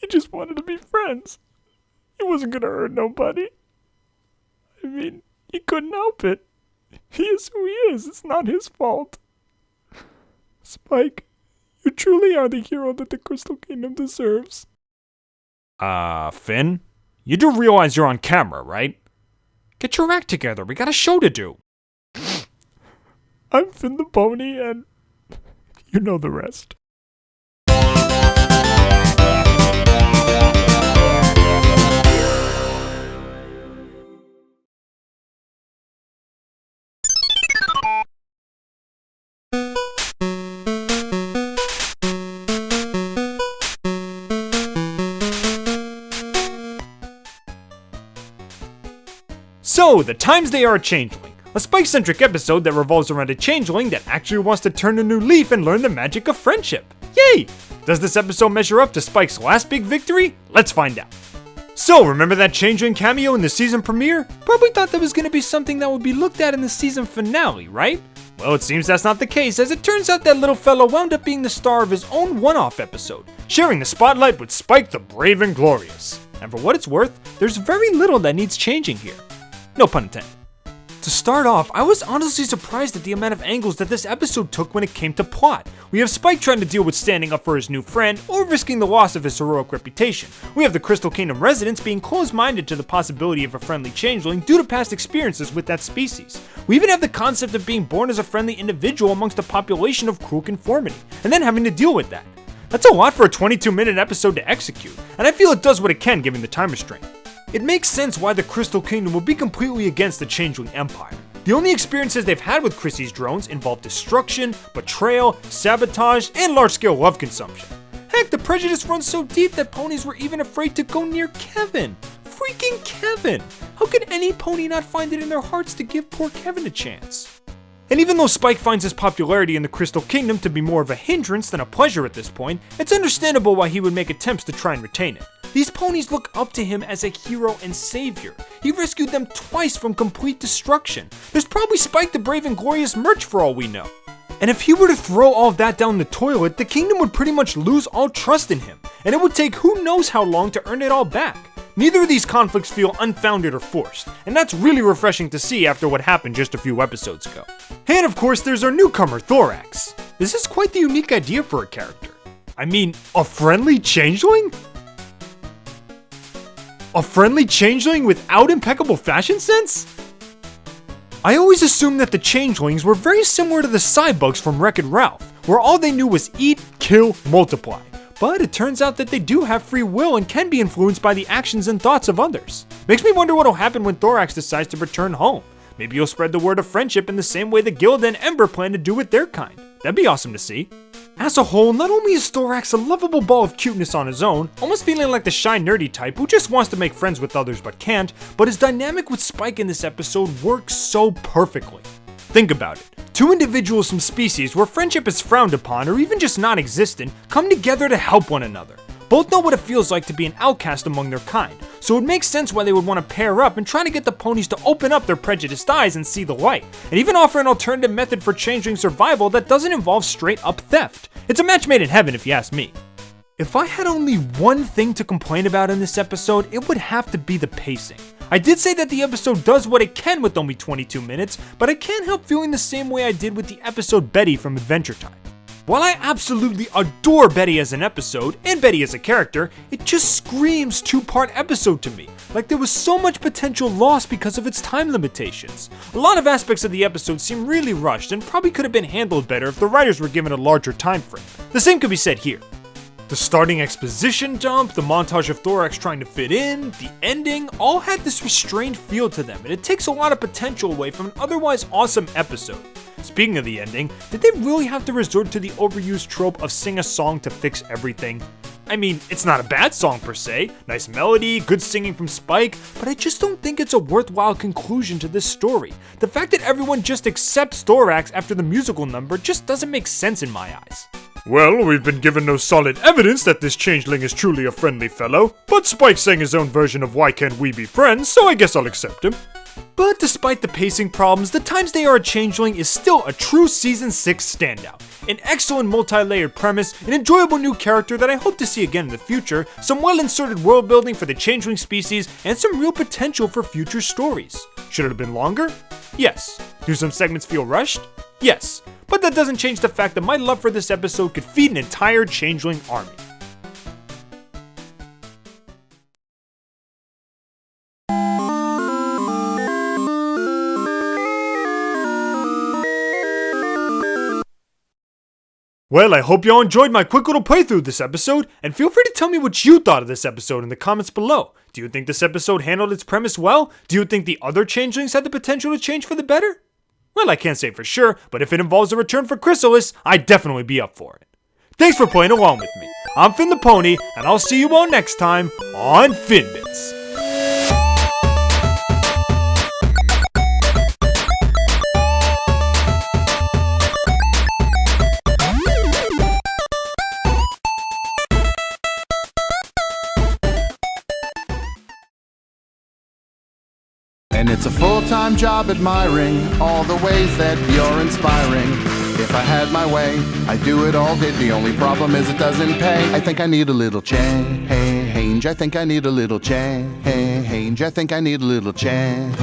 He just wanted to be friends. He wasn't gonna hurt nobody. I mean, he couldn't help it. He is who he is. It's not his fault. Spike, you truly are the hero that the Crystal Kingdom deserves. Finn? You do realize you're on camera, right? Get your act together. We got a show to do. I'm Finn the Pony, and you know the rest. So, the times they are a Changeling. A Spike-centric episode that revolves around a Changeling that actually wants to turn a new leaf and learn the magic of friendship. Yay! Does this episode measure up to Spike's last big victory? Let's find out. So, remember that Changeling cameo in the season premiere? Probably thought that was going to be something that would be looked at in the season finale, right? Well, it seems that's not the case, as it turns out that little fellow wound up being the star of his own one-off episode, sharing the spotlight with Spike the Brave and Glorious. And for what it's worth, there's very little that needs changing here. No pun intended. To start off, I was honestly surprised at the amount of angles that this episode took when it came to plot. We have Spike trying to deal with standing up for his new friend, or risking the loss of his heroic reputation. We have the Crystal Kingdom residents being closed-minded to the possibility of a friendly changeling due to past experiences with that species. We even have the concept of being born as a friendly individual amongst a population of cruel conformity, and then having to deal with that. That's a lot for a 22-minute episode to execute, and I feel it does what it can given the time restraint. It makes sense why the Crystal Kingdom would be completely against the Changeling Empire. The only experiences they've had with Chrissy's drones involve destruction, betrayal, sabotage, and large-scale love consumption. Heck, the prejudice runs so deep that ponies were even afraid to go near Kevin. Freaking Kevin! How could any pony not find it in their hearts to give poor Kevin a chance? And even though Spike finds his popularity in the Crystal Kingdom to be more of a hindrance than a pleasure at this point, it's understandable why he would make attempts to try and retain it. These ponies look up to him as a hero and savior. He rescued them twice from complete destruction. There's probably Spike the Brave and Glorious merch for all we know. And if he were to throw all of that down the toilet, the kingdom would pretty much lose all trust in him, and it would take who knows how long to earn it all back. Neither of these conflicts feel unfounded or forced, and that's really refreshing to see after what happened just a few episodes ago. And of course there's our newcomer, Thorax. This is quite the unique idea for a character. I mean, a friendly changeling? A friendly changeling without impeccable fashion sense? I always assumed that the changelings were very similar to the cybugs from Wreck-It Ralph, where all they knew was eat, kill, multiply. But it turns out that they do have free will and can be influenced by the actions and thoughts of others. Makes me wonder what'll happen when Thorax decides to return home. Maybe he'll spread the word of friendship in the same way the Guild and Ember plan to do with their kind. That'd be awesome to see. As a whole, not only is Thorax a lovable ball of cuteness on his own, almost feeling like the shy nerdy type who just wants to make friends with others but can't, but his dynamic with Spike in this episode works so perfectly. Think about it. Two individuals from species where friendship is frowned upon or even just non-existent come together to help one another. Both know what it feels like to be an outcast among their kind, so it makes sense why they would want to pair up and try to get the ponies to open up their prejudiced eyes and see the light, and even offer an alternative method for changeling survival that doesn't involve straight up theft. It's a match made in heaven if you ask me. If I had only one thing to complain about in this episode, it would have to be the pacing. I did say that the episode does what it can with only 22 minutes, but I can't help feeling the same way I did with the episode Betty from Adventure Time. While I absolutely adore Betty as an episode, and Betty as a character, it just screams two-part episode to me. Like there was so much potential lost because of its time limitations. A lot of aspects of the episode seem really rushed and probably could have been handled better if the writers were given a larger time frame. The same could be said here. The starting exposition dump, the montage of Thorax trying to fit in, the ending, all had this restrained feel to them, and it takes a lot of potential away from an otherwise awesome episode. Speaking of the ending, did they really have to resort to the overused trope of sing a song to fix everything? I mean, it's not a bad song per se, nice melody, good singing from Spike, but I just don't think it's a worthwhile conclusion to this story. The fact that everyone just accepts Thorax after the musical number just doesn't make sense in my eyes. Well, we've been given no solid evidence that this changeling is truly a friendly fellow, but Spike sang his own version of Why Can't We Be Friends, so I guess I'll accept him. But despite the pacing problems, The Times They Are a Changeling is still a true Season 6 standout. An excellent multi-layered premise, an enjoyable new character that I hope to see again in the future, some well-inserted world building for the changeling species, and some real potential for future stories. Should it have been longer? Yes. Do some segments feel rushed? Yes. But that doesn't change the fact that my love for this episode could feed an entire changeling army. Well, I hope y'all enjoyed my quick little playthrough this episode, and feel free to tell me what you thought of this episode in the comments below. Do you think this episode handled its premise well? Do you think the other changelings had the potential to change for the better? Well, I can't say for sure, but if it involves a return for Chrysalis, I'd definitely be up for it. Thanks for playing along with me. I'm Finn the Pony, and I'll see you all next time on Finbits. And it's a full-time job admiring all the ways that you're inspiring. If I had my way, I'd do it all day. The only problem is it doesn't pay. I think I need a little change. I think I need a little change. I think I need a little change.